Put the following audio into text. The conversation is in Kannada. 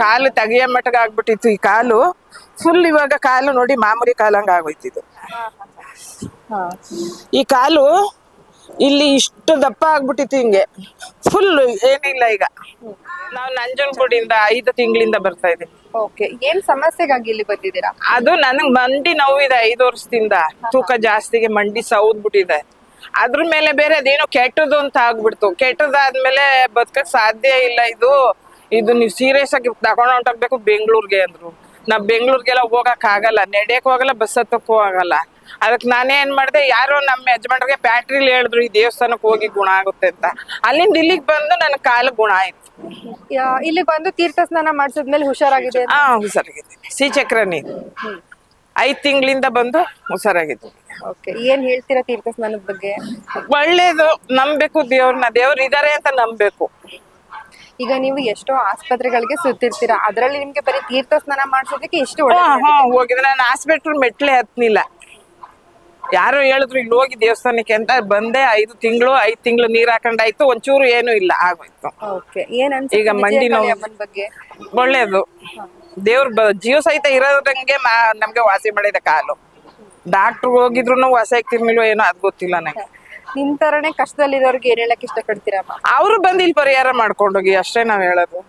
ಕಾಲು ತೆಗಿಯ ಮಟ್ಟಗ ಆಗ್ಬಿಟ್ಟಿತ್ತು ಈ ಕಾಲು. ಫುಲ್ ಇವಾಗ ಕಾಲು ನೋಡಿ ಮಾಮೂಲಿ ಕಾಲಂಗ ಆಗೋಯ್ತಿದ್ದು. ಈ ಕಾಲು ಇಲ್ಲಿ ಇಷ್ಟು ದಪ್ಪ ಆಗ್ಬಿಟ್ಟಿತ್ತು ಹಿಂಗೆ. ಫುಲ್ ಏನಿಲ್ಲ ಈಗ. ನಾವು ನಂಜನಗೂಡಿಂದ 5 ತಿಂಗಳಿಂದ ಬರ್ತಾ ಇದೀವಿ. ಓಕೆ, ಏನ್ ಸಮಸ್ಯೆಗಾಗಿ ಇಲ್ಲಿ ಬಂದಿದ್ದೀರಾ? ಅದು ನನಗ್ ಮಂಡಿ ನೋವಿದೆ 5 ವರ್ಷದಿಂದ. ತೂಕ ಜಾಸ್ತಿಗೆ ಮಂಡಿ ಸೌದ್ಬಿಟ್ಟಿದೆ. ಅದ್ರ ಮೇಲೆ ಬೇರೆ ಅದೇನೋ ಕೆಟ್ಟದು ಅಂತ ಆಗ್ಬಿಡ್ತು. ಕೆಟ್ಟದಾದ್ಮೇಲೆ ಬದುಕಕ್ ಸಾಧ್ಯ ಇಲ್ಲ ಇದು ನೀವು ಸೀರಿಯಸ್ ಆಗಿ ತಗೊಂಡ್ ಹೊಂಟೋಗ್ಬೇಕು ಬೆಂಗ್ಳೂರ್ಗೆ ಅಂದ್ರು. ನಾವ್ ಬೆಂಗ್ಳೂರ್ಗೆಲ್ಲ ಹೋಗಕ್ ಆಗಲ್ಲ, ನಡೆಯಕ್ ಹೋಗಲ್ಲ, ಬಸ್ ಹತ್ತಕ್ಕೂ ಆಗಲ್ಲ. ಅದಕ್ಕೆ ನಾನೇನ್ ಮಾಡ್ದೆ, ಯಾರೋ ನಮ್ಮ ಯಜಮಾನ್ರಿಗೆ ಬ್ಯಾಟ್ರಿಲಿ ಹೇಳಿದ್ರು ಈ ದೇವಸ್ಥಾನಕ್ಕೆ ಹೋಗಿ ಗುಣ ಆಗುತ್ತೆ ಅಂತ. ಅಲ್ಲಿಂದ ಇಲ್ಲಿಗೆ ಬಂದು ನನ್ನ ಕಾಲು ಗುಣ ಆಯ್ತು. ಇಲ್ಲಿ ಬಂದು ತೀರ್ಥ ಸ್ನಾನ ಮಾಡಿಸಿದ್ಮೇಲೆ ಹುಷಾರಾಗಿದೆ? ಹುಷಾರಾಗಿದೆ. ಶ್ರೀಚಕ್ರ ನೀರು 5 ತಿಂಗಳಿಂದ ಬಂದು ಹುಷಾರಾಗಿದ್ದು. ಓಕೆ, ಏನ್ ಹೇಳ್ತೀರಾ ತೀರ್ಥ ಸ್ನಾನದ ಬಗ್ಗೆ? ಒಳ್ಳೇದು, ನಂಬೇಕು ದೇವ್ರನ್ನ. ದೇವ್ರು ಇದಾರೆ ಅಂತ ನಂಬೇಕು. ಈಗ ನೀವು ಎಷ್ಟೋ ಆಸ್ಪತ್ರೆಗಳಿಗೆ ಸುತ್ತಿರ್ತೀರಾ, ಅದ್ರಲ್ಲಿ ನಿಮ್ಗೆ ಬರೀ ತೀರ್ಥ ಸ್ನಾನ ಮಾಡ್ಸೋದಕ್ಕೆ ಇಷ್ಟು ಹೋಗಿದ್ರೆ ನಾನು ಹಾಸ್ಪಿಟ್ಲ್ ಮೆಟ್ಲೆ ಹತ್ನಿಲ್ಲ. ಯಾರೋ ಹೇಳಿದ್ರು ಇಲ್ಲಿ ಹೋಗಿ ದೇವಸ್ಥಾನಕ್ಕೆ ಅಂತ ಬಂದೆ. 5 ತಿಂಗಳು ನೀರ್ ಹಾಕೊಂಡಾಯ್ತು, ಒಂಚೂರು ಏನು ಇಲ್ಲ, ಆಗೋಯ್ತು. ಈಗ ಮಂಡಿ ನೋವು ಬಗ್ಗೆ ಒಳ್ಳೇದು. ದೇವ್ರ ಜೀವ ಸಹಿತ ಇರೋದಂಗೆ ನಮ್ಗೆ ವಾಸಿ ಮಾಡಿದೆ ಕಾಲು. ಡಾಕ್ಟರ್ ಹೋಗಿದ್ರು ವಾಸಿ ಆಗ್ತಿರ್ಲಿಲ್ವ ಏನೋ ಅದ್ ಗೊತ್ತಿಲ್ಲ ನಂಗೆ. ನಿಮ್ ತರನೇ ಕಷ್ಟದಲ್ಲಿರೋರ್ಗೆ ಏನ್ ಹೇಳಕ್ ಇಷ್ಟಪಡ್ತೀರಾ? ಅವ್ರು ಬಂದು ಇಲ್ಲಿ ಪರಿಹಾರ ಮಾಡ್ಕೊಂಡೋಗಿ ಅಷ್ಟೇ ನಾವ್ ಹೇಳೋದು.